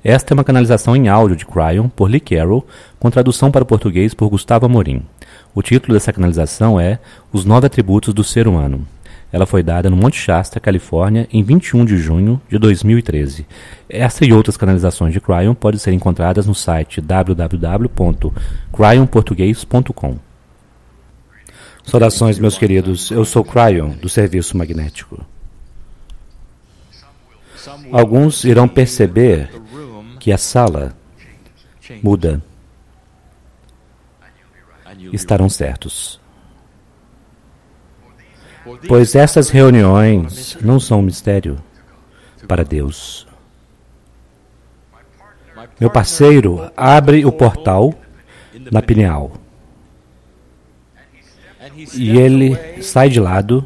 Esta é uma canalização em áudio de Cryon por Lee Carroll, com tradução para o português por Gustavo Amorim. O título dessa canalização é Os 9 Atributos do Ser Humano. Ela foi dada no Monte Shasta, Califórnia, em 21 de junho de 2013. Essa e outras canalizações de Cryon podem ser encontradas no site www.cryonportugues.com. Saudações, meus queridos. Eu sou Cryon, do Serviço Magnético. Alguns irão perceber que a sala muda. Estarão certos. Pois essas reuniões não são um mistério para Deus. Meu parceiro abre o portal na pineal. E ele sai de lado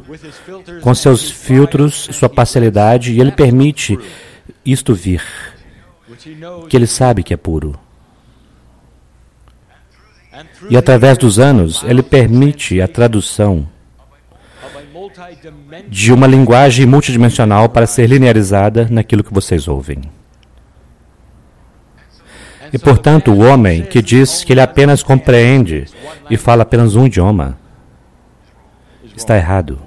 com seus filtros, sua parcialidade, e ele permite isto vir, que ele sabe que é puro. E através dos anos, ele permite a tradução de uma linguagem multidimensional para ser linearizada naquilo que vocês ouvem. E, portanto, o homem que diz que ele apenas compreende e fala apenas um idioma está errado.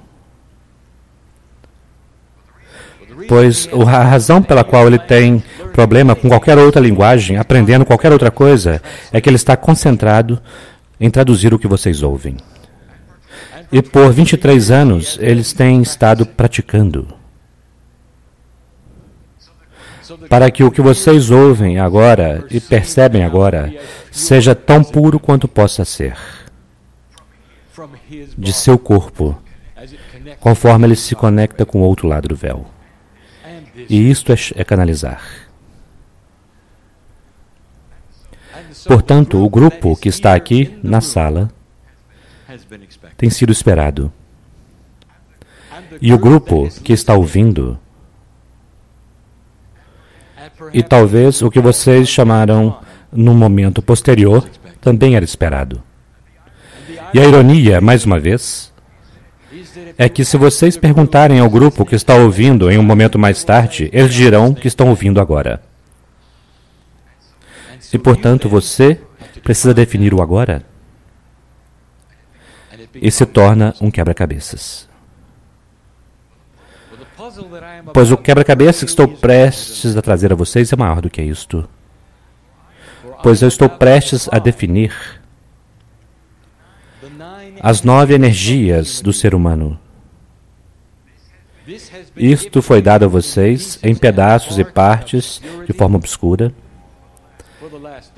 Pois a razão pela qual ele tem problema com qualquer outra linguagem, aprendendo qualquer outra coisa, é que ele está concentrado em traduzir o que vocês ouvem. E por 23 anos, eles têm estado praticando para que o que vocês ouvem agora e percebem agora seja tão puro quanto possa ser de seu corpo, conforme ele se conecta com o outro lado do véu. E isto é canalizar. Portanto, o grupo que está aqui na sala tem sido esperado. E o grupo que está ouvindo, e talvez o que vocês chamaram num momento posterior, também era esperado. E a ironia, mais uma vez, é que se vocês perguntarem ao grupo que está ouvindo em um momento mais tarde, eles dirão que estão ouvindo agora. E, portanto, você precisa definir o agora. E se torna um quebra-cabeças. Pois o quebra-cabeças que estou prestes a trazer a vocês é maior do que isto. Pois eu estou prestes a definir as 9 energias do ser humano. Isto foi dado a vocês em pedaços e partes de forma obscura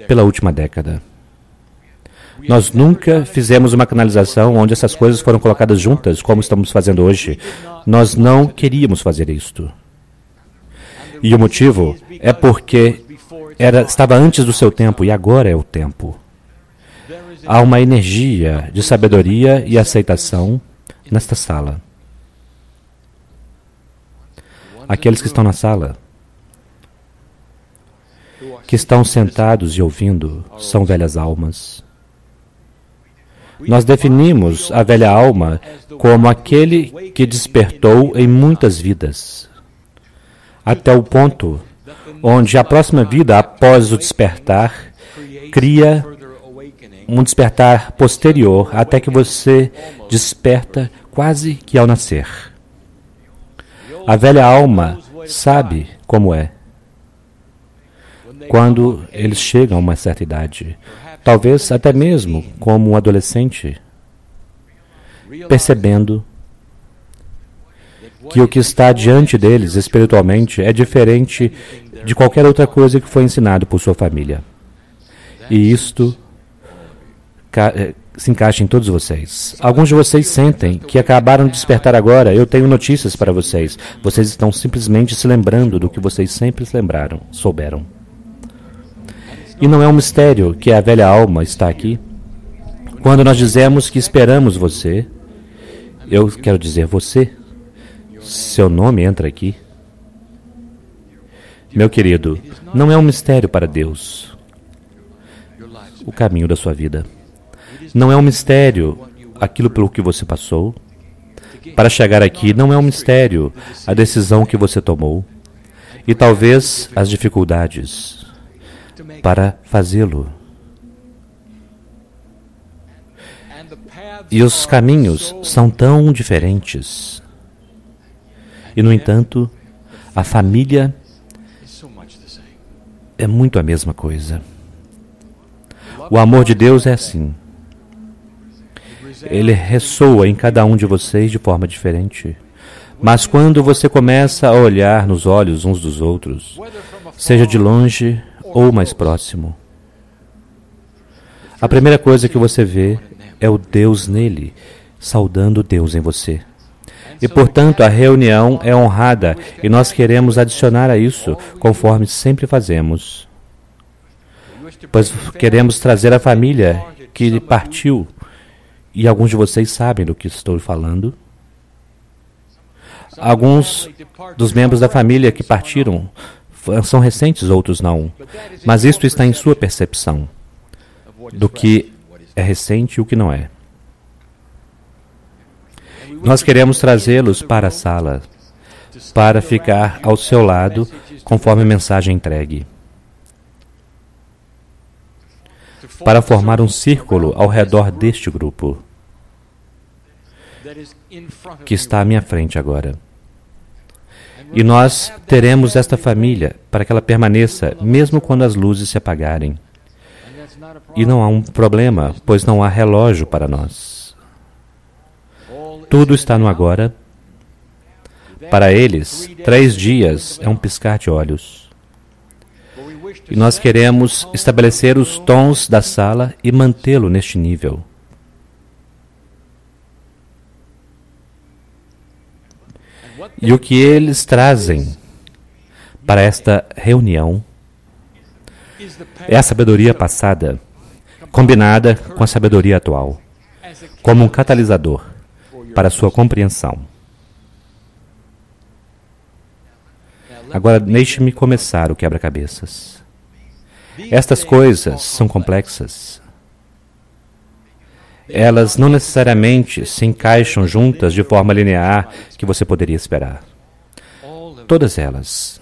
pela última década. Nós nunca fizemos uma canalização onde essas coisas foram colocadas juntas, como estamos fazendo hoje. Nós não queríamos fazer isto. E o motivo é porque estava antes do seu tempo e agora é o tempo. Há uma energia de sabedoria e aceitação nesta sala. Aqueles que estão na sala, que estão sentados e ouvindo, são velhas almas. Nós definimos a velha alma como aquele que despertou em muitas vidas, até o ponto onde a próxima vida após o despertar cria um despertar posterior até que você desperta quase que ao nascer. A velha alma sabe como é quando eles chegam a uma certa idade, talvez até mesmo como um adolescente, percebendo que o que está diante deles espiritualmente é diferente de qualquer outra coisa que foi ensinado por sua família. E isto se encaixa em todos vocês. Alguns de vocês sentem que acabaram de despertar agora. Eu tenho notícias para vocês. Vocês estão simplesmente se lembrando do que vocês sempre souberam. E não é um mistério que a velha alma está aqui. Quando nós dizemos que esperamos você, eu quero dizer você. Seu nome entra aqui. Meu querido, não é um mistério para Deus o caminho da sua vida. Não é um mistério aquilo pelo que você passou. Para chegar aqui, não é um mistério a decisão que você tomou. e talvez as dificuldades para fazê-lo. E os caminhos são tão diferentes. E, no entanto, a família é muito a mesma coisa. O amor de Deus é assim. Ele ressoa em cada um de vocês de forma diferente. Mas quando você começa a olhar nos olhos uns dos outros, seja de longe ou mais próximo, a primeira coisa que você vê é o Deus nele, saudando Deus em você. E, portanto, a reunião é honrada e nós queremos adicionar a isso, conforme sempre fazemos. Pois queremos trazer a família que partiu, e alguns de vocês sabem do que estou falando. Alguns dos membros da família que partiram são recentes, outros não. Mas isto está em sua percepção do que é recente e o que não é. Nós queremos trazê-los para a sala, para ficar ao seu lado, conforme a mensagem entregue. Para formar um círculo ao redor deste grupo, que está à minha frente agora. E nós teremos esta família para que ela permaneça, mesmo quando as luzes se apagarem. E não há um problema, pois não há relógio para nós. Tudo está no agora. Para eles, 3 dias é um piscar de olhos. E nós queremos estabelecer os tons da sala e mantê-lo neste nível. E o que eles trazem para esta reunião é a sabedoria passada, combinada com a sabedoria atual, como um catalisador para a sua compreensão. Agora, deixe-me começar o quebra-cabeças. Estas coisas são complexas. Elas não necessariamente se encaixam juntas de forma linear que você poderia esperar. Todas elas,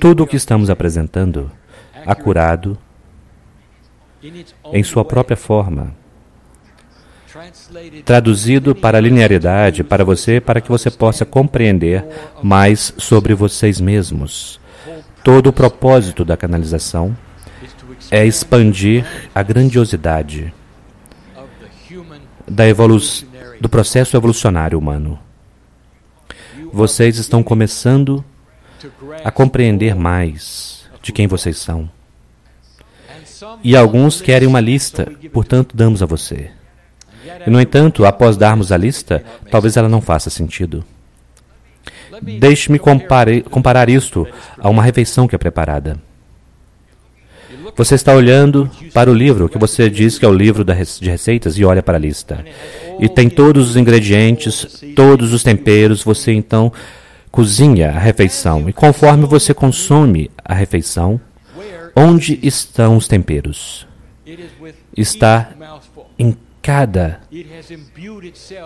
tudo o que estamos apresentando, acurado, em sua própria forma, traduzido para a linearidade para você, para que você possa compreender mais sobre vocês mesmos. Todo o propósito da canalização é expandir a grandiosidade do processo evolucionário humano. Vocês estão começando a compreender mais de quem vocês são. E alguns querem uma lista, portanto, damos a você. E, no entanto, após darmos a lista, talvez ela não faça sentido. Deixe-me comparar isto a uma refeição que é preparada. Você está olhando para o livro, que você diz que é o livro de receitas, e olha para a lista. E tem todos os ingredientes, todos os temperos, você então cozinha a refeição. E conforme você consome a refeição, onde estão os temperos? Está em cada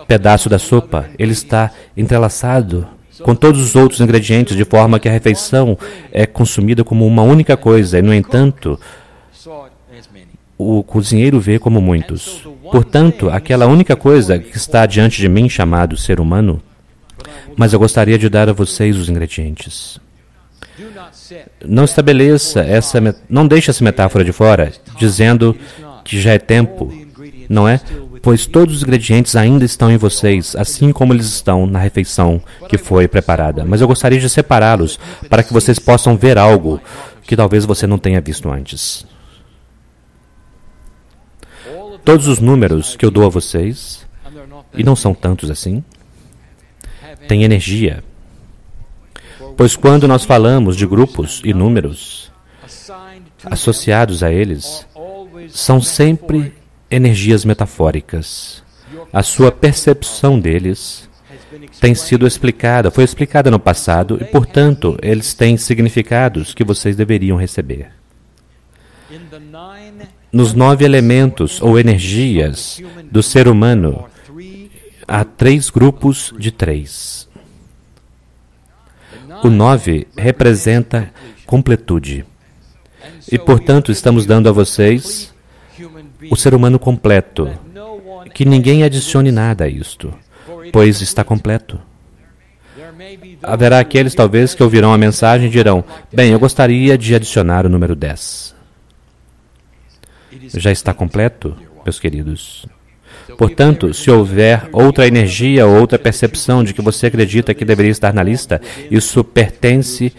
pedaço da sopa. Ele está entrelaçado com todos os outros ingredientes, de forma que a refeição é consumida como uma única coisa. E, no entanto, o cozinheiro vê como muitos. Portanto, aquela única coisa que está diante de mim, chamado ser humano, mas eu gostaria de dar a vocês os ingredientes. Não estabeleça não deixe essa metáfora de fora, dizendo que já é tempo, não é? Pois todos os ingredientes ainda estão em vocês, assim como eles estão na refeição que foi preparada. Mas eu gostaria de separá-los para que vocês possam ver algo que talvez você não tenha visto antes. Todos os números que eu dou a vocês, e não são tantos assim, têm energia. Pois quando nós falamos de grupos e números associados a eles, são sempre energias metafóricas. A sua percepção deles tem sido explicada, foi explicada no passado e, portanto, eles têm significados que vocês deveriam receber. Nos 9 elementos ou energias do ser humano, há 3 grupos de 3. O 9 representa completude. E, portanto, estamos dando a vocês o ser humano completo. Que ninguém adicione nada a isto, pois está completo. Haverá aqueles, talvez, que ouvirão a mensagem e dirão: bem, eu gostaria de adicionar o número 10. Já está completo, meus queridos. Portanto, se houver outra energia ou outra percepção de que você acredita que deveria estar na lista, isso pertence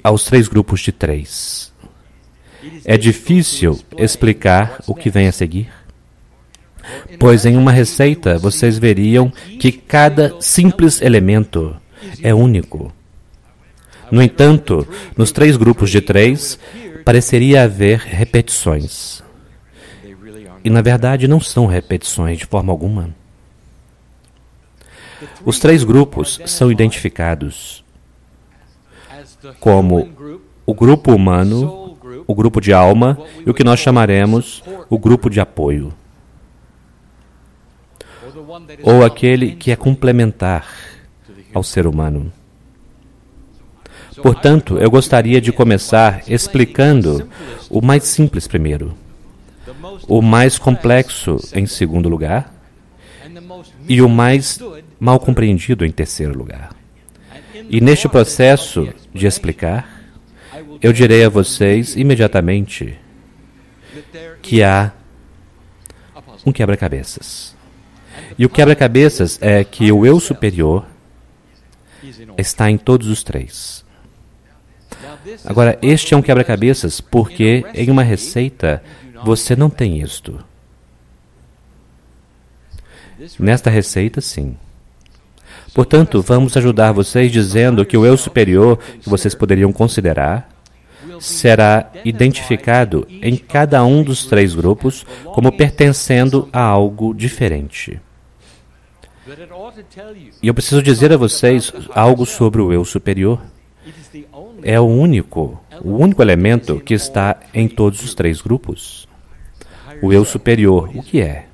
aos 3 grupos de 3. É difícil explicar o que vem a seguir, pois em uma receita vocês veriam que cada simples elemento é único. No entanto, nos 3 grupos de 3, pareceria haver repetições. E, na verdade, não são repetições de forma alguma. Os 3 grupos são identificados como o grupo humano, o grupo de alma e o que nós chamaremos o grupo de apoio. Ou aquele que é complementar ao ser humano. Portanto, eu gostaria de começar explicando o mais simples primeiro, o mais complexo em segundo lugar e o mais mal compreendido em terceiro lugar. E neste processo de explicar, eu direi a vocês imediatamente que há um quebra-cabeças. E o quebra-cabeças é que o eu superior está em todos os 3. Agora, este é um quebra-cabeças porque em uma receita você não tem isto. Nesta receita, sim. Portanto, vamos ajudar vocês dizendo que o eu superior que vocês poderiam considerar será identificado em cada um dos 3 grupos como pertencendo a algo diferente. E eu preciso dizer a vocês algo sobre o eu superior. É o único elemento que está em todos os 3 grupos. O eu superior, o que é?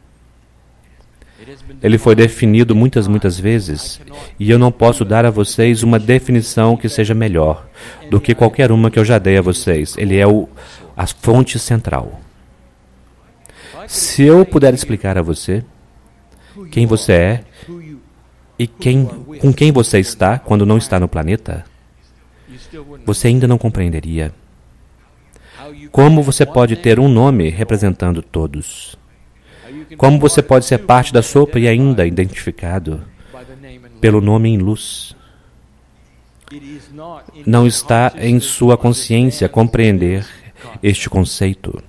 Ele foi definido muitas vezes, e eu não posso dar a vocês uma definição que seja melhor do que qualquer uma que eu já dei a vocês. Ele é a fonte central. Se eu puder explicar a você quem você é e com quem você está quando não está no planeta, você ainda não compreenderia. Como você pode ter um nome representando todos? Como você pode ser parte da sopa e ainda identificado pelo nome em luz? Não está em sua consciência compreender este conceito.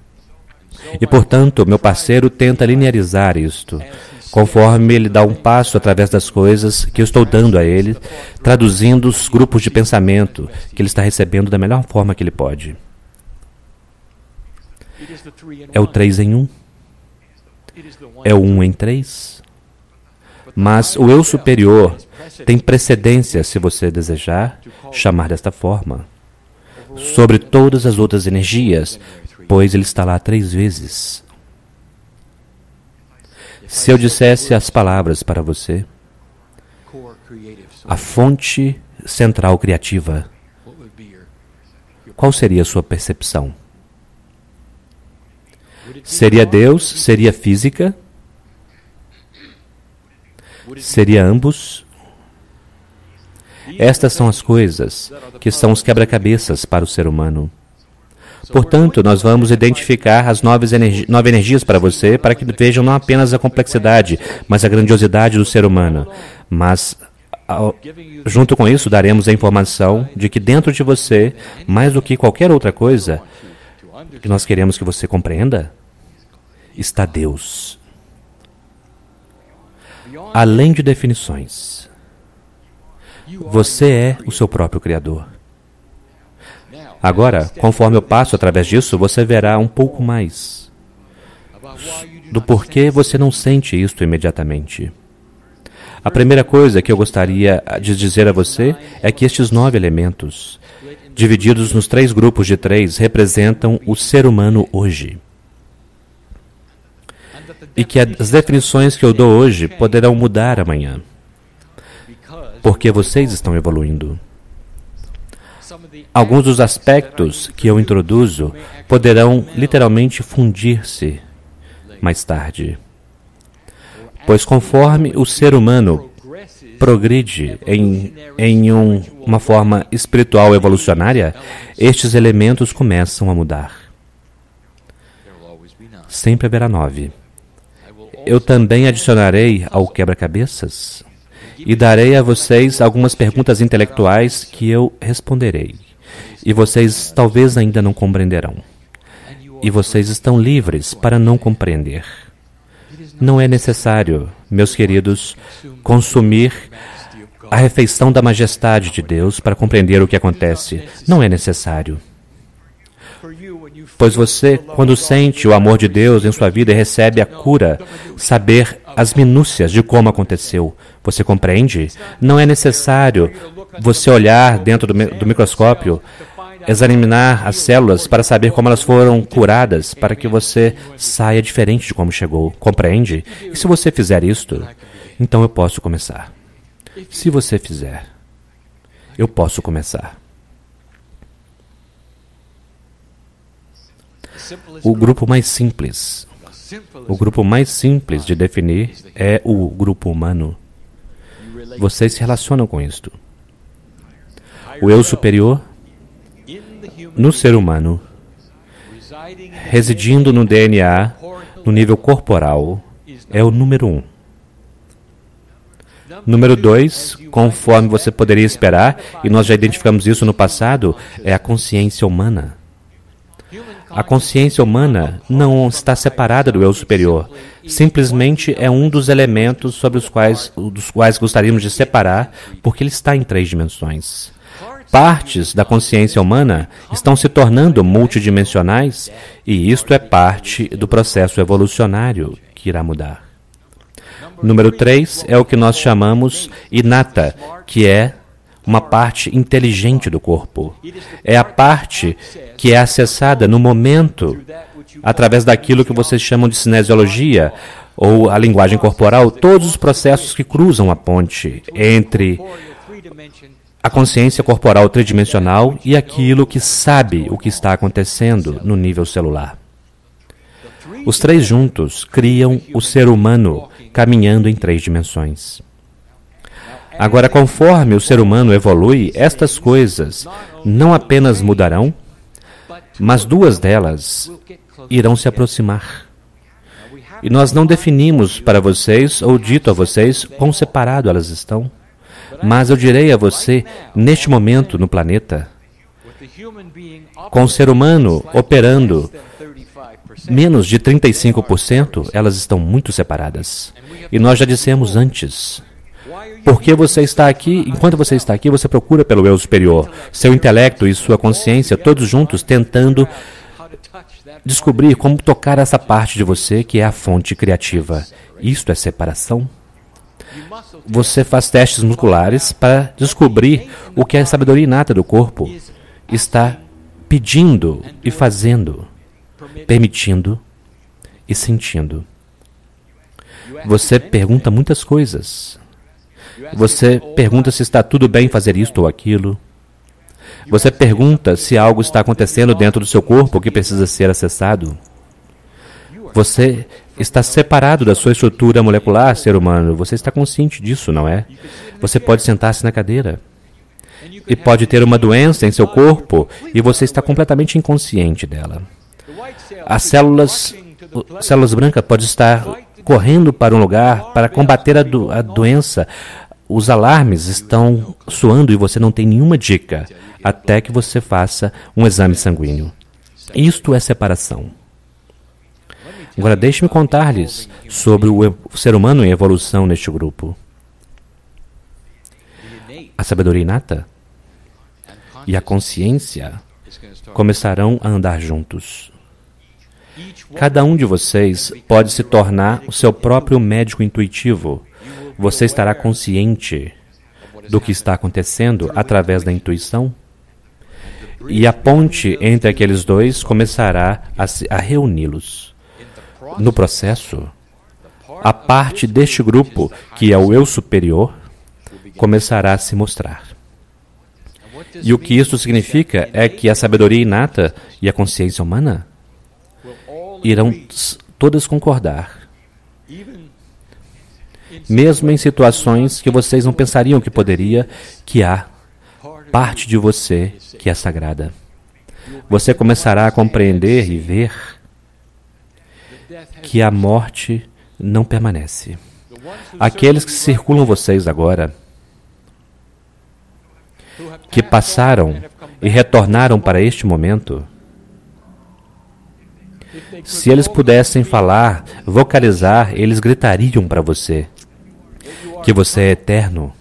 E, portanto, meu parceiro tenta linearizar isto, conforme ele dá um passo através das coisas que eu estou dando a ele, traduzindo os grupos de pensamento que ele está recebendo da melhor forma que ele pode. É o 3 em 1. É o 1 em 3. Mas o eu superior tem precedência, se você desejar chamar desta forma, sobre todas as outras energias, pois ele está lá 3 vezes. Se eu dissesse as palavras para você, a fonte central criativa, qual seria a sua percepção? Seria Deus? Seria física? Seria ambos? Estas são as coisas que são os quebra-cabeças para o ser humano. Portanto, nós vamos identificar as 9 energias para você, para que vejam não apenas a complexidade, mas a grandiosidade do ser humano. Mas, junto com isso, daremos a informação de que dentro de você, mais do que qualquer outra coisa, que nós queremos que você compreenda, está Deus. Além de definições, você é o seu próprio Criador. Agora, conforme eu passo através disso, você verá um pouco mais do porquê você não sente isto imediatamente. A primeira coisa que eu gostaria de dizer a você é que estes 9 elementos, divididos nos 3 grupos de 3, representam o ser humano hoje. E que as definições que eu dou hoje poderão mudar amanhã, porque vocês estão evoluindo. Alguns dos aspectos que eu introduzo poderão literalmente fundir-se mais tarde. Pois conforme o ser humano progride em uma forma espiritual evolucionária, estes elementos começam a mudar. Sempre haverá 9. Eu também adicionarei ao quebra-cabeças e darei a vocês algumas perguntas intelectuais que eu responderei. E vocês talvez ainda não compreenderão. E vocês estão livres para não compreender. Não é necessário, meus queridos, consumir a refeição da majestade de Deus para compreender o que acontece. Não é necessário. Pois você, quando sente o amor de Deus em sua vida e recebe a cura, saber as minúcias de como aconteceu. Você compreende? Não é necessário você olhar dentro do microscópio, examinar as células para saber como elas foram curadas, para que você saia diferente de como chegou. Compreende? E se você fizer isto, então eu posso começar. Se você fizer, eu posso começar. O grupo mais simples de definir é o grupo humano. Vocês se relacionam com isto. O eu superior, no ser humano, residindo no DNA, no nível corporal, é o número 1. Número 2, conforme você poderia esperar, e nós já identificamos isso no passado, é a consciência humana. A consciência humana não está separada do eu superior. Simplesmente é um dos elementos dos quais gostaríamos de separar, porque ele está em 3 dimensões. Partes da consciência humana estão se tornando multidimensionais, e isto é parte do processo evolucionário que irá mudar. Número 3 é o que nós chamamos inata, que é uma parte inteligente do corpo. É a parte que é acessada no momento, através daquilo que vocês chamam de cinesiologia, ou a linguagem corporal, todos os processos que cruzam a ponte entre a consciência corporal tridimensional e aquilo que sabe o que está acontecendo no nível celular. Os 3 juntos criam o ser humano caminhando em 3 dimensões. Agora, conforme o ser humano evolui, estas coisas não apenas mudarão, mas 2 delas irão se aproximar. E nós não definimos para vocês, ou dito a vocês, quão separado elas estão. Mas eu direi a você, neste momento no planeta, com o ser humano operando menos de 35%, elas estão muito separadas. E nós já dissemos antes, porque você está aqui, enquanto você está aqui, você procura pelo eu superior, seu intelecto e sua consciência, todos juntos tentando descobrir como tocar essa parte de você que é a fonte criativa. Isto é separação? Você faz testes musculares para descobrir o que a sabedoria inata do corpo está pedindo e fazendo, permitindo e sentindo. Você pergunta muitas coisas. Você pergunta se está tudo bem fazer isto ou aquilo. Você pergunta se algo está acontecendo dentro do seu corpo que precisa ser acessado. Você está separado da sua estrutura molecular, ser humano. Você está consciente disso, não é? Você pode sentar-se na cadeira e pode ter uma doença em seu corpo e você está completamente inconsciente dela. As células brancas podem estar correndo para um lugar para combater a doença. Os alarmes estão soando e você não tem nenhuma dica até que você faça um exame sanguíneo. Isto é separação. Agora, deixe-me contar-lhes sobre o ser humano em evolução neste grupo. A sabedoria inata e a consciência começarão a andar juntos. Cada um de vocês pode se tornar o seu próprio médico intuitivo. Você estará consciente do que está acontecendo através da intuição. E a ponte entre aqueles dois começará a reuni-los. No processo, a parte deste grupo, que é o eu superior, começará a se mostrar. E o que isso significa é que a sabedoria inata e a consciência humana irão todas concordar, mesmo em situações que vocês não pensariam que poderia, que há parte de você que é sagrada. Você começará a compreender e ver que a morte não permanece. Aqueles que circulam vocês agora, que passaram e retornaram para este momento, se eles pudessem falar, vocalizar, eles gritariam para você que você é eterno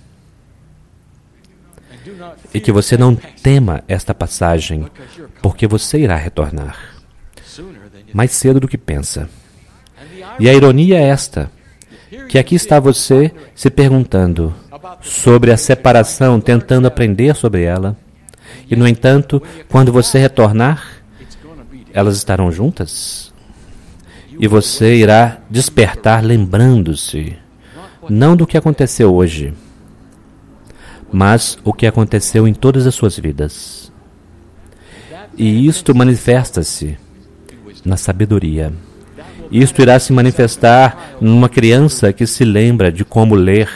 e que você não tema esta passagem, porque você irá retornar mais cedo do que pensa. E a ironia é esta, que aqui está você se perguntando sobre a separação, tentando aprender sobre ela, e, no entanto, quando você retornar, elas estarão juntas, e você irá despertar lembrando-se, não do que aconteceu hoje, mas o que aconteceu em todas as suas vidas. E isto manifesta-se na sabedoria. Isto irá se manifestar numa criança que se lembra de como ler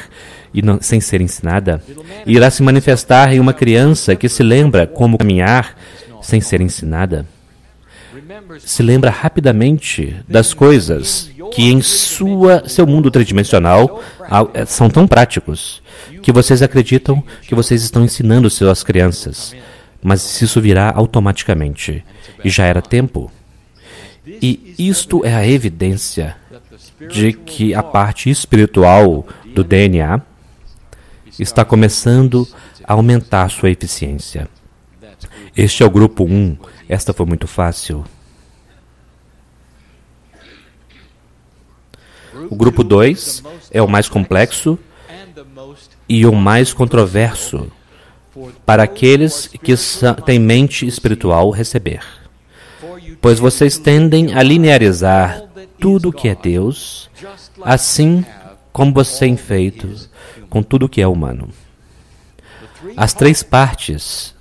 e não, sem ser ensinada. Irá se manifestar em uma criança que se lembra como caminhar sem ser ensinada. Se lembra rapidamente das coisas que em seu mundo tridimensional são tão práticos que vocês acreditam que vocês estão ensinando suas crianças. Mas isso virá automaticamente. E já era tempo. E isto é a evidência de que a parte espiritual do DNA está começando a aumentar sua eficiência. Este é o grupo 1. Esta foi muito fácil. O grupo 2 é o mais complexo e o mais controverso para aqueles que têm mente espiritual receber. Pois vocês tendem a linearizar tudo o que é Deus, assim como você tem feito com tudo o que é humano. As 3 partes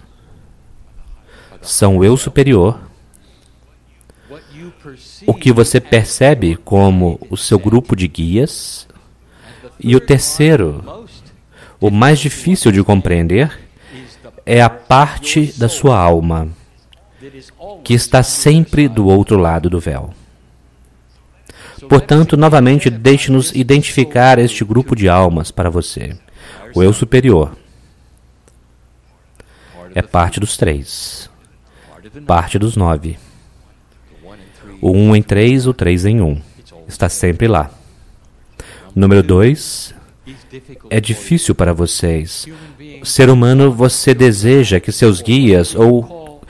são o eu superior, o que você percebe como o seu grupo de guias, e o terceiro, o mais difícil de compreender, é a parte da sua alma, que está sempre do outro lado do véu. Portanto, novamente, deixe-nos identificar este grupo de almas para você. O eu superior é parte dos 3, parte dos 9. O 1 em 3, o 3 em 1. Está sempre lá. Número 2, é difícil para vocês. Ser humano, você deseja que seus guias, ou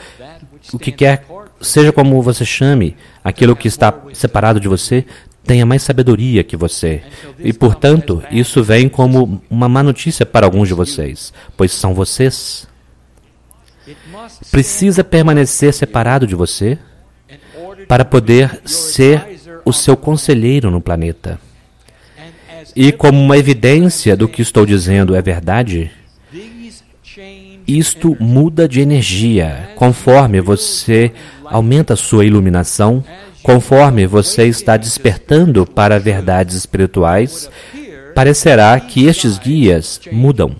o que quer, seja como você chame, aquilo que está separado de você, tenha mais sabedoria que você. E, portanto, isso vem como uma má notícia para alguns de vocês, pois são vocês. Precisa permanecer separado de você para poder ser o seu conselheiro no planeta. E como uma evidência do que estou dizendo é verdade, isto muda de energia conforme você aumenta a sua iluminação, conforme você está despertando para verdades espirituais, parecerá que estes guias mudam.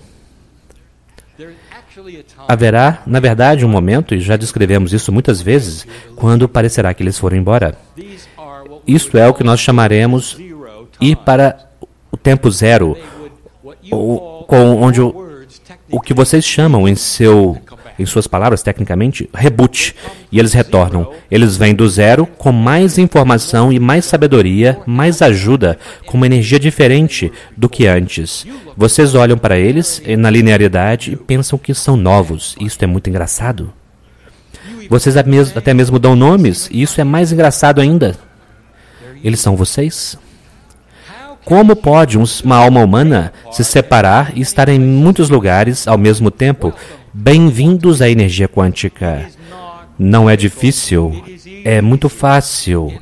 Haverá, na verdade, um momento, e já descrevemos isso muitas vezes, quando parecerá que eles foram embora. Isto é o que nós chamaremos ir para o tempo zero, onde o que vocês chamam em suas palavras, tecnicamente, reboot. E eles retornam. Eles vêm do zero com mais informação e mais sabedoria, mais ajuda, com uma energia diferente do que antes. Vocês olham para eles na linearidade e pensam que são novos. Isso é muito engraçado. Vocês até mesmo dão nomes, e isso é mais engraçado ainda. Eles são vocês. Como pode uma alma humana se separar e estar em muitos lugares ao mesmo tempo? Bem-vindos à energia quântica. Não é difícil, é muito fácil.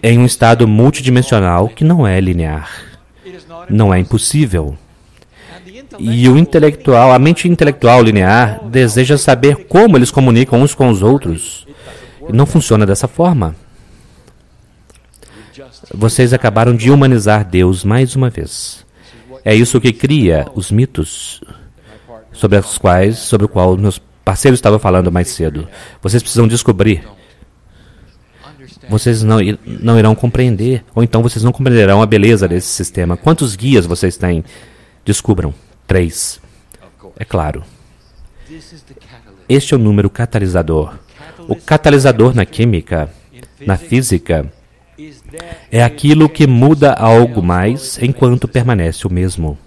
Em um estado multidimensional que não é linear. Não é impossível. E o intelectual, a mente intelectual linear, deseja saber como eles comunicam uns com os outros. E não funciona dessa forma. Vocês acabaram de humanizar Deus mais uma vez. É isso que cria os mitos sobre o qual meus parceiros estavam falando mais cedo. Vocês precisam descobrir. Vocês não irão compreender, ou então vocês não compreenderão a beleza desse sistema. Quantos guias vocês têm? Descubram. 3. É claro. Este é o número catalisador. O catalisador na química, na física, é aquilo que muda algo mais enquanto permanece o mesmo.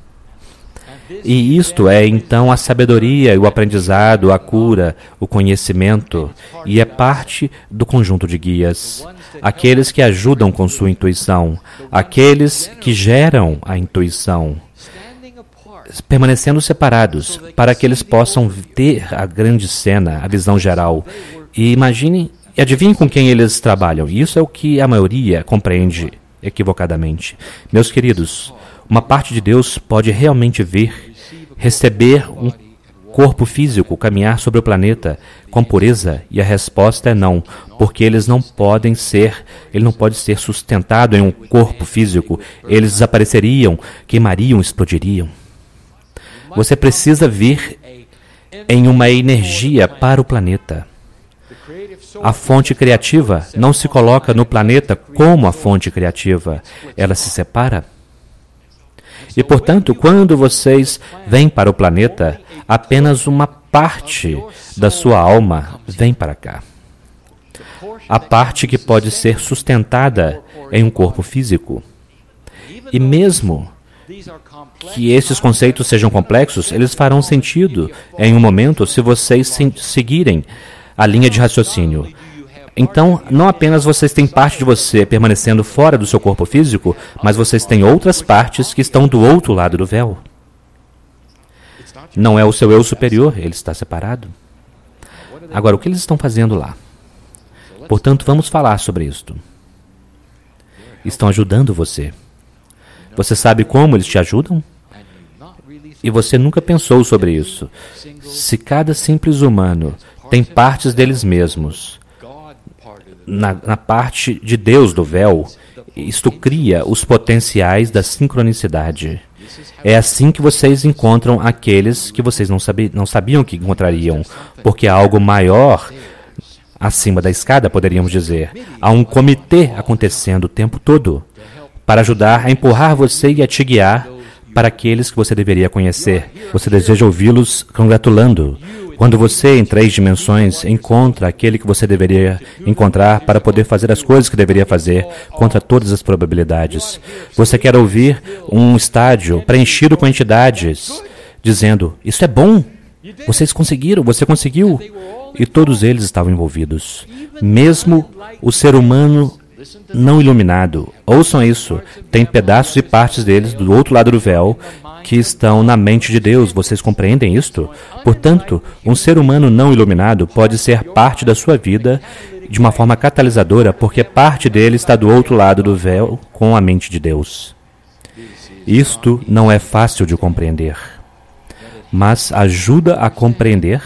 E isto é, então, a sabedoria, o aprendizado, a cura, o conhecimento, e é parte do conjunto de guias. Aqueles que ajudam com sua intuição, aqueles que geram a intuição, permanecendo separados, para que eles possam ter a grande cena, a visão geral. E imaginem, e adivinhem com quem eles trabalham. Isso é o que a maioria compreende equivocadamente. Meus queridos, uma parte de Deus pode realmente vir, receber um corpo físico, caminhar sobre o planeta com pureza? E a resposta é não, porque ele não pode ser sustentado em um corpo físico. Eles desapareceriam, queimariam, explodiriam. Você precisa vir em uma energia para o planeta. A fonte criativa não se coloca no planeta como a fonte criativa. Ela se separa. E, portanto, quando vocês vêm para o planeta, apenas uma parte da sua alma vem para cá. A parte que pode ser sustentada em um corpo físico. E mesmo que esses conceitos sejam complexos, eles farão sentido em um momento se vocês seguirem a linha de raciocínio. Então, não apenas vocês têm parte de você permanecendo fora do seu corpo físico, mas vocês têm outras partes que estão do outro lado do véu. Não é o seu eu superior, ele está separado. Agora, o que eles estão fazendo lá? Portanto, vamos falar sobre isto. Estão ajudando você. Você sabe como eles te ajudam? E você nunca pensou sobre isso. Se cada simples humano tem partes deles mesmos, na parte de Deus do véu, isto cria os potenciais da sincronicidade. É assim que vocês encontram aqueles que vocês não sabiam que encontrariam, porque há algo maior acima da escada, poderíamos dizer. Há um comitê acontecendo o tempo todo para ajudar a empurrar você e a te guiar para aqueles que você deveria conhecer. Você deseja ouvi-los congratulando. Quando você, em 3 dimensões, encontra aquele que você deveria encontrar para poder fazer as coisas que deveria fazer contra todas as probabilidades. Você quer ouvir um estádio preenchido com entidades dizendo, isso é bom, vocês conseguiram, você conseguiu. E todos eles estavam envolvidos. Mesmo o ser humano não iluminado. Ouçam isso. Tem pedaços e partes deles do outro lado do véu que estão na mente de Deus. Vocês compreendem isto? Portanto, um ser humano não iluminado pode ser parte da sua vida de uma forma catalisadora, porque parte dele está do outro lado do véu com a mente de Deus. Isto não é fácil de compreender, mas ajuda a compreender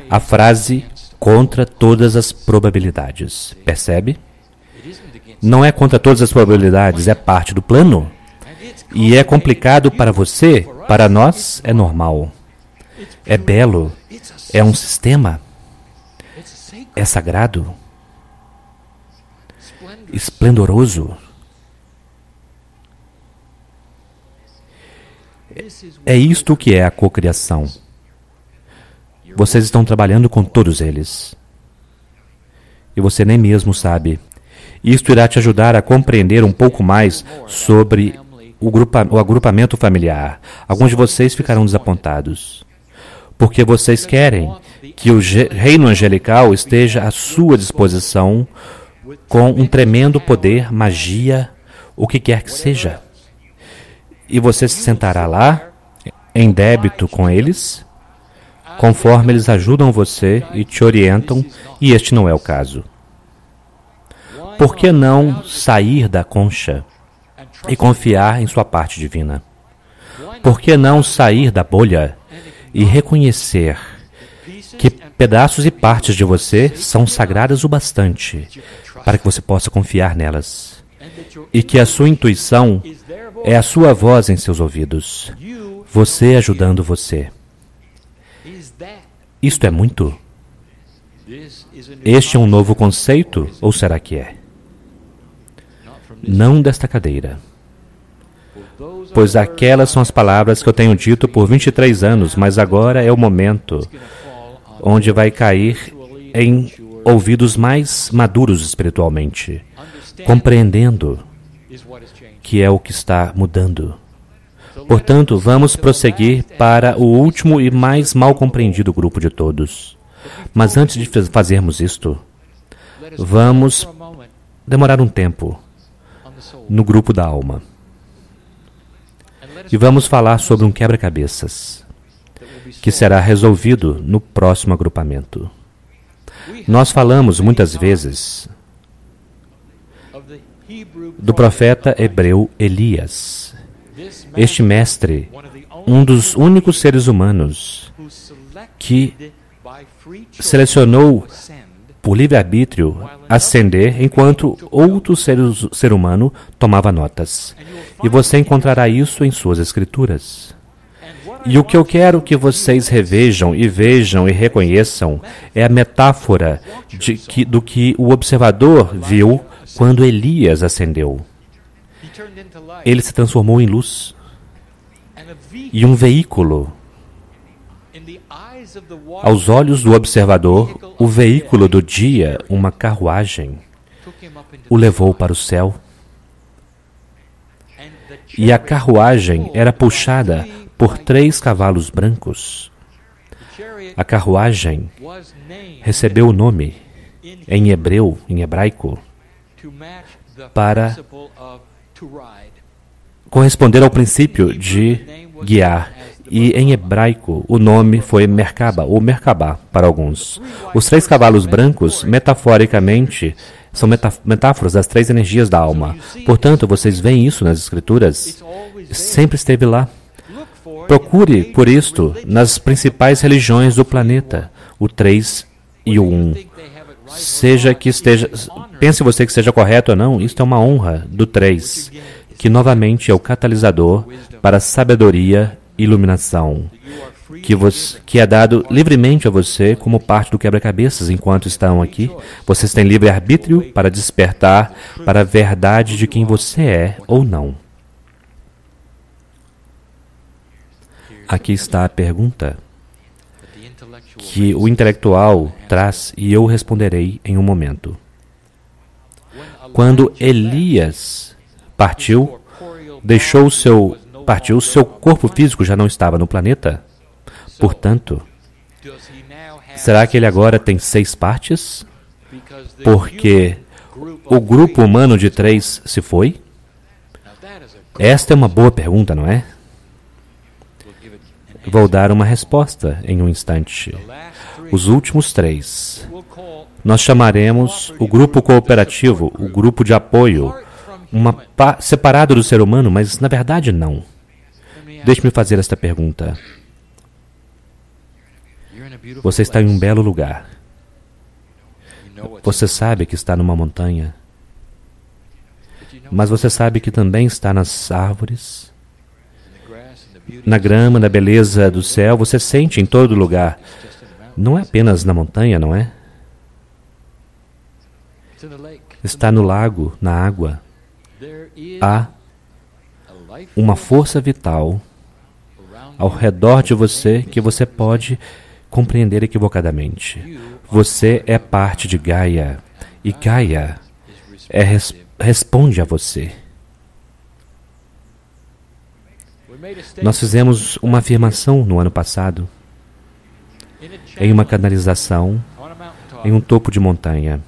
a frase contra todas as probabilidades. Percebe? Não é contra todas as probabilidades, é parte do plano. E é complicado para você, para nós é normal. É belo, é um sistema, é sagrado, esplendoroso. É isto que é a cocriação. Vocês estão trabalhando com todos eles. E você nem mesmo sabe. Isto irá te ajudar a compreender um pouco mais sobre o agrupamento familiar. Alguns de vocês ficarão desapontados, porque vocês querem que o reino angelical esteja à sua disposição com um tremendo poder, magia, o que quer que seja. E você se sentará lá, em débito com eles, conforme eles ajudam você e te orientam, e este não é o caso. Por que não sair da concha e confiar em sua parte divina? Por que não sair da bolha e reconhecer que pedaços e partes de você são sagradas o bastante para que você possa confiar nelas? E que a sua intuição é a sua voz em seus ouvidos, você ajudando você. Isto é muito? Este é um novo conceito, ou será que é? Não desta cadeira. Pois aquelas são as palavras que eu tenho dito por 23 anos, mas agora é o momento onde vai cair em ouvidos mais maduros espiritualmente, compreendendo que é o que está mudando. Portanto, vamos prosseguir para o último e mais mal compreendido grupo de todos. Mas antes de fazermos isto, vamos demorar um tempo no grupo da alma. E vamos falar sobre um quebra-cabeças que será resolvido no próximo agrupamento. Nós falamos muitas vezes do profeta hebreu Elias. Este mestre, um dos únicos seres humanos que selecionou por livre-arbítrio ascender enquanto outro ser humano tomava notas. E você encontrará isso em suas escrituras. E o que eu quero que vocês revejam e vejam e reconheçam é a metáfora do que o observador viu quando Elias ascendeu. Ele se transformou em luz. E um veículo, aos olhos do observador, o veículo do dia, uma carruagem, o levou para o céu. E a carruagem era puxada por 3 cavalos brancos. A carruagem recebeu o nome, em hebreu, em hebraico, para corresponder ao princípio de guiar. E em hebraico o nome foi Merkaba, ou Merkabah para alguns. Os 3 cavalos brancos, metaforicamente, são metáforas das 3 energias da alma. Portanto, vocês veem isso nas escrituras. Sempre esteve lá. Procure por isto nas principais religiões do planeta, o 3 e o 1. Pense você que seja correto ou não, isto é uma honra do 3, que novamente é o catalisador para a sabedoria e iluminação, que é dado livremente a você como parte do quebra-cabeças enquanto estão aqui. Vocês têm livre-arbítrio para despertar para a verdade de quem você é ou não. Aqui está a pergunta que o intelectual traz e eu responderei em um momento. Quando Elias partiu, seu corpo físico já não estava no planeta. Portanto, será que ele agora tem 6 partes? Porque o grupo humano de 3 se foi? Esta é uma boa pergunta, não é? Vou dar uma resposta em um instante. Os últimos 3. Nós chamaremos o grupo cooperativo, o grupo de apoio, separado do ser humano, mas na verdade não. Deixe-me fazer esta pergunta. Você está em um belo lugar. Você sabe que está numa montanha, mas você sabe que também está nas árvores, na grama, na beleza do céu. Você sente em todo lugar. Não é apenas na montanha, não é? Está no lago, na água. Há uma força vital ao redor de você que você pode compreender equivocadamente. Você é parte de Gaia, e Gaia responde a você. Nós fizemos uma afirmação no ano passado, em uma canalização, em um topo de montanha,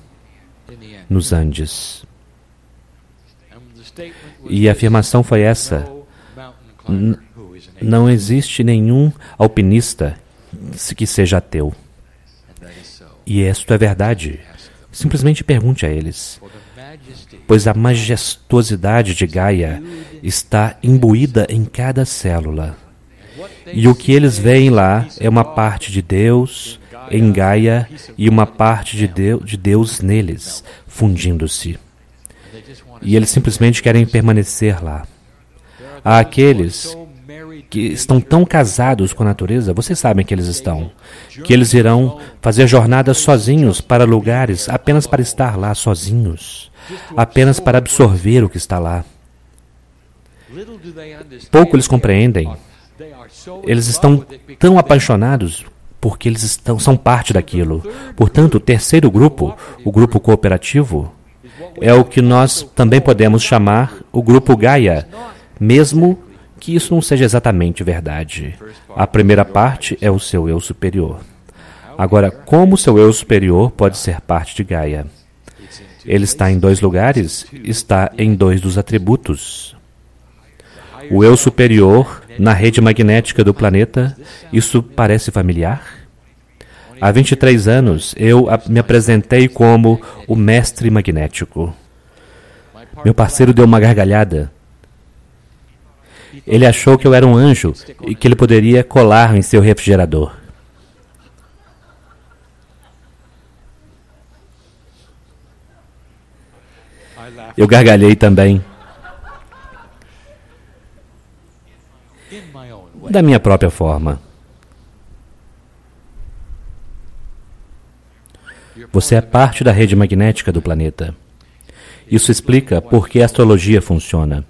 nos Andes. E a afirmação foi essa: não existe nenhum alpinista que seja ateu. E isto é verdade. Simplesmente pergunte a eles. pois a majestosidade de Gaia está imbuída em cada célula. E o que eles veem lá é uma parte de Deus em Gaia e uma parte de Deus neles, fundindo-se. E eles simplesmente querem permanecer lá. Há aqueles que estão tão casados com a natureza, vocês sabem que eles estão, que eles irão fazer jornadas sozinhos para lugares apenas para estar lá sozinhos, apenas para absorver o que está lá. Pouco eles compreendem. Eles estão tão apaixonados porque eles são parte daquilo. Portanto, o terceiro grupo, o grupo cooperativo, é o que nós também podemos chamar o grupo Gaia, mesmo que isso não seja exatamente verdade. A primeira parte é o seu eu superior. Agora, como o seu eu superior pode ser parte de Gaia? Ele está em dois lugares, está em dois dos atributos. O eu superior na rede magnética do planeta, isso parece familiar? Há 23 anos, eu me apresentei como o mestre magnético. Meu parceiro deu uma gargalhada. Ele achou que eu era um anjo e que ele poderia colar em seu refrigerador. Eu gargalhei também. Da minha própria forma. Você é parte da rede magnética do planeta. Isso explica por que a astrologia funciona.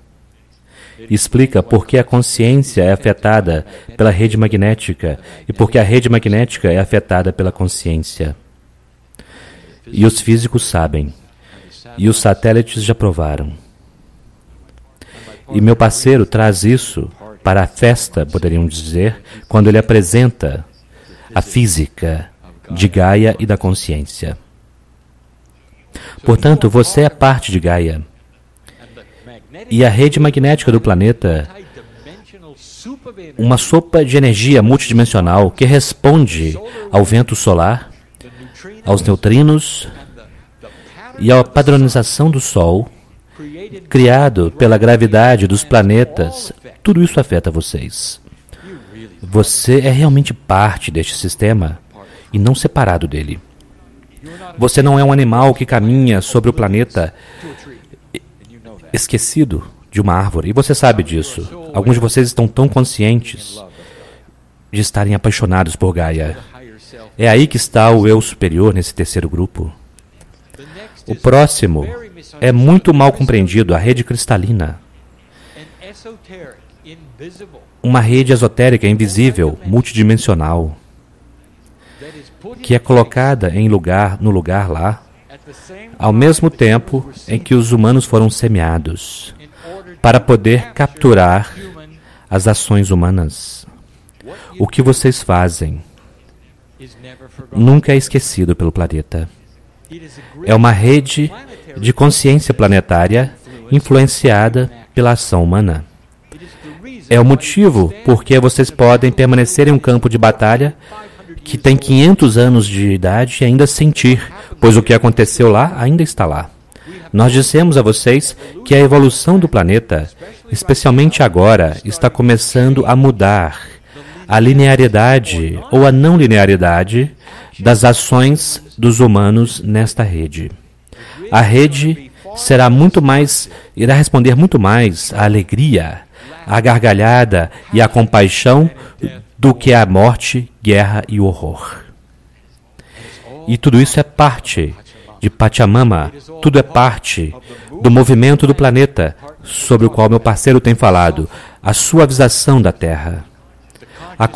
Explica por que a consciência é afetada pela rede magnética e por que a rede magnética é afetada pela consciência. E os físicos sabem. E os satélites já provaram. E meu parceiro traz isso para a festa, poderiam dizer, quando ele apresenta a física de Gaia e da consciência. Portanto, você é parte de Gaia. E a rede magnética do planeta, uma sopa de energia multidimensional que responde ao vento solar, aos neutrinos e à padronização do Sol, criado pela gravidade dos planetas, tudo isso afeta vocês. Você é realmente parte deste sistema e não separado dele. Você não é um animal que caminha sobre o planeta esquecido de uma árvore, e você sabe disso. Alguns de vocês estão tão conscientes de estarem apaixonados por Gaia. É aí que está o eu superior nesse terceiro grupo. O próximo é muito mal compreendido, a rede cristalina. Uma rede esotérica invisível, multidimensional, que é colocada no lugar lá, ao mesmo tempo em que os humanos foram semeados, para poder capturar as ações humanas. O que vocês fazem nunca é esquecido pelo planeta. É uma rede de consciência planetária influenciada pela ação humana. É o motivo por que vocês podem permanecer em um campo de batalha que tem 500 anos de idade e ainda sentir, pois o que aconteceu lá ainda está lá. Nós dissemos a vocês que a evolução do planeta, especialmente agora, está começando a mudar a linearidade ou a não linearidade das ações dos humanos nesta rede. A rede irá responder muito mais à alegria, à gargalhada e à compaixão do que à morte, guerra e horror. E tudo isso é parte de Pachamama, tudo é parte do movimento do planeta, sobre o qual meu parceiro tem falado, a suavização da Terra. A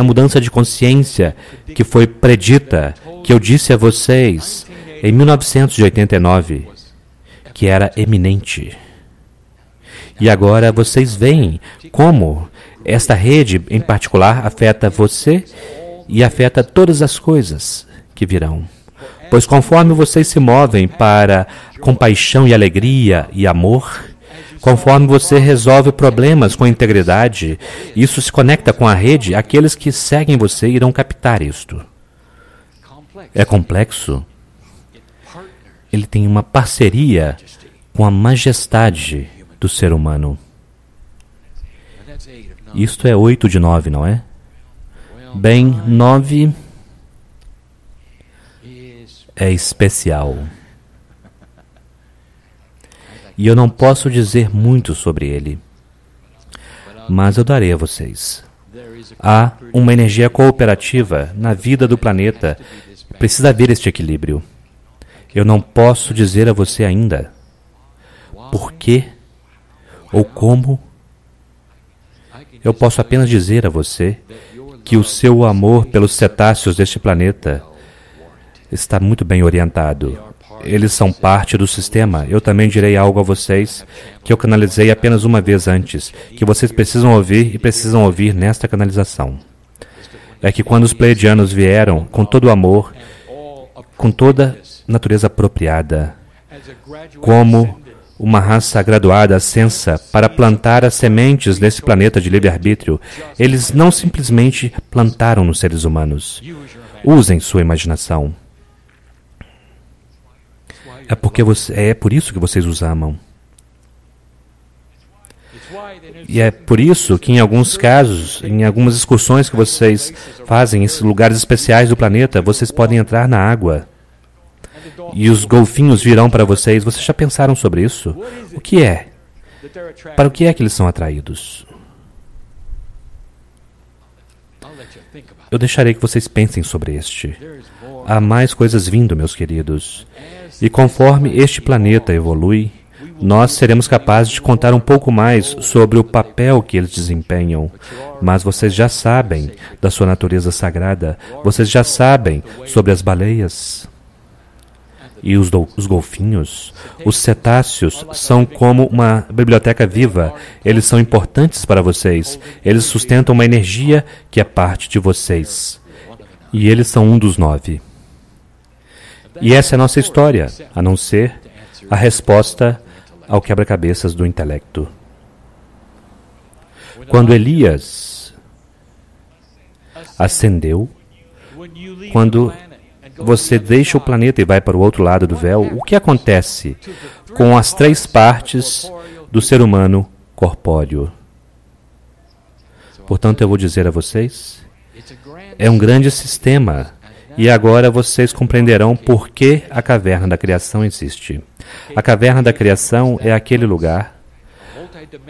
mudança de consciência que foi predita, que eu disse a vocês em 1989, que era eminente. E agora vocês veem como esta rede, em particular, afeta você e afeta todas as coisas que virão. Pois conforme vocês se movem para compaixão e alegria e amor, conforme você resolve problemas com integridade, isso se conecta com a rede, aqueles que seguem você irão captar isto. É complexo. ele tem uma parceria com a majestade do ser humano. Isto é 8 de 9, não é? Bem, 9 é especial. E eu não posso dizer muito sobre ele, mas eu darei a vocês. Há uma energia cooperativa na vida do planeta. Precisa haver este equilíbrio. Eu não posso dizer a você ainda por quê ou como. Eu posso apenas dizer a você que o seu amor pelos cetáceos deste planeta está muito bem orientado. Eles são parte do sistema. Eu também direi algo a vocês que eu canalizei apenas uma vez antes, que vocês precisam ouvir e precisam ouvir nesta canalização. É que quando os pleiadianos vieram com todo o amor, com toda natureza apropriada, como uma raça graduada ascensa para plantar as sementes desse planeta de livre-arbítrio, eles não simplesmente plantaram nos seres humanos. Usem sua imaginação. É por isso que vocês os amam. E é por isso que em alguns casos, em algumas excursões que vocês fazem em lugares especiais do planeta, vocês podem entrar na água. E os golfinhos virão para vocês. Vocês já pensaram sobre isso? O que é? Para o que é que eles são atraídos? Eu deixarei que vocês pensem sobre este. Há mais coisas vindo, meus queridos. E conforme este planeta evolui, nós seremos capazes de contar um pouco mais sobre o papel que eles desempenham. Mas vocês já sabem da sua natureza sagrada. Vocês já sabem sobre as baleias. E os golfinhos, os cetáceos, são como uma biblioteca viva. Eles são importantes para vocês. Eles sustentam uma energia que é parte de vocês. E eles são um dos 9. E essa é a nossa história, a não ser a resposta ao quebra-cabeças do intelecto. Quando Elias ascendeu, quando você deixa o planeta e vai para o outro lado do véu, o que acontece com as 3 partes do ser humano corpóreo? Portanto, eu vou dizer a vocês, é um grande sistema, e agora vocês compreenderão por que a caverna da criação existe. A caverna da criação é aquele lugar,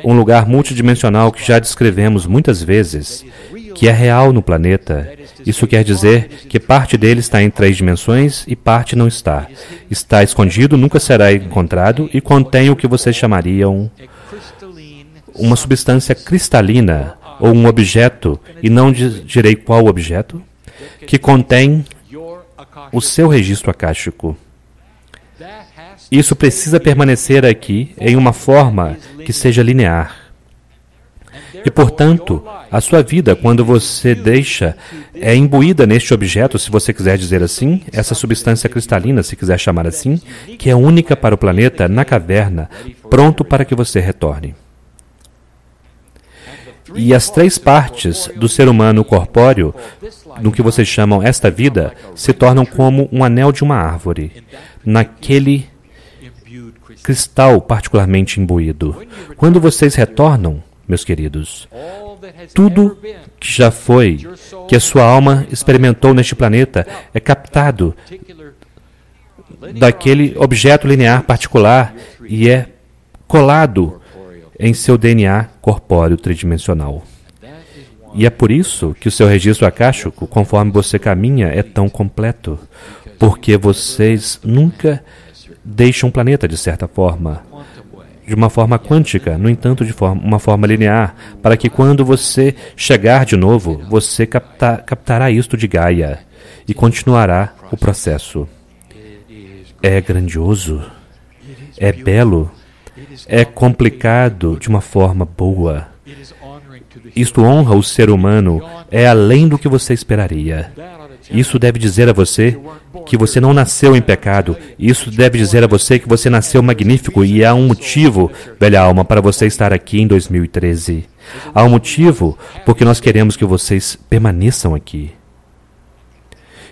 um lugar multidimensional que já descrevemos muitas vezes, que é real no planeta. Isso quer dizer que parte dele está em 3 dimensões e parte não está. Está escondido, nunca será encontrado e contém o que vocês chamariam uma substância cristalina ou um objeto, e não direi qual objeto, que contém o seu registro akáshico. Isso precisa permanecer aqui em uma forma que seja linear. E, portanto, a sua vida, quando você deixa, é imbuída neste objeto, se você quiser dizer assim, essa substância cristalina, se quiser chamar assim, que é única para o planeta, na caverna, pronto para que você retorne. E as 3 partes do ser humano corpóreo, no que vocês chamam esta vida, se tornam como um anel de uma árvore, naquele cristal particularmente imbuído. Quando vocês retornam, meus queridos, tudo que já foi, que a sua alma experimentou neste planeta, é captado daquele objeto linear particular e é colado em seu DNA corpóreo tridimensional. E é por isso que o seu registro akáshico, conforme você caminha, é tão completo, porque vocês nunca deixam o planeta de certa forma, de uma forma quântica, no entanto, de uma forma linear, para que quando você chegar de novo, você captará isto de Gaia e continuará o processo. É grandioso, é belo, é complicado de uma forma boa. Isto honra o ser humano, é além do que você esperaria. Isso deve dizer a você que você não nasceu em pecado. Isso deve dizer a você que você nasceu magnífico e há um motivo, velha alma, para você estar aqui em 2013. Há um motivo porque nós queremos que vocês permaneçam aqui.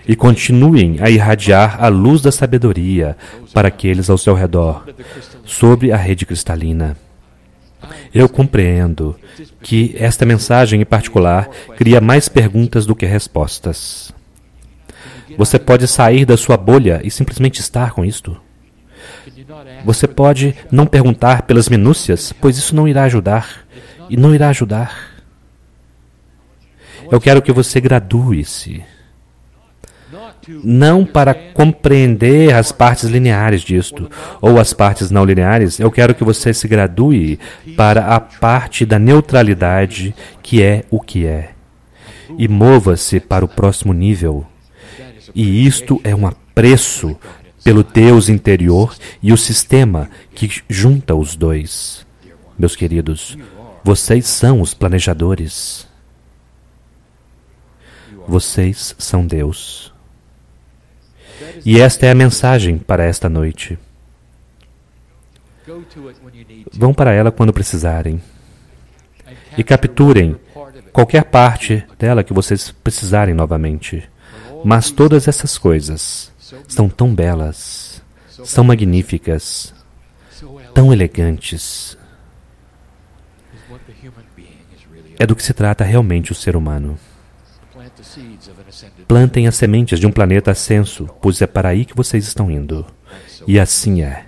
e continuem a irradiar a luz da sabedoria para aqueles ao seu redor, sobre a rede cristalina. Eu compreendo que esta mensagem em particular cria mais perguntas do que respostas. Você pode sair da sua bolha e simplesmente estar com isto? Você pode não perguntar pelas minúcias, pois isso não irá ajudar, e não irá ajudar. Eu quero que você gradue-se. Não para compreender as partes lineares disto, ou as partes não lineares, eu quero que você se gradue para a parte da neutralidade, que é o que é. E mova-se para o próximo nível. E isto é um apreço pelo Deus interior e o sistema que junta os dois. Meus queridos, vocês são os planejadores. Vocês são Deus. E esta é a mensagem para esta noite. Vão para ela quando precisarem. E capturem qualquer parte dela que vocês precisarem novamente. Mas todas essas coisas são tão belas, são magníficas, tão elegantes. É do que se trata realmente o ser humano. Plantem as sementes de um planeta ascenso, pois é para aí que vocês estão indo. E assim é.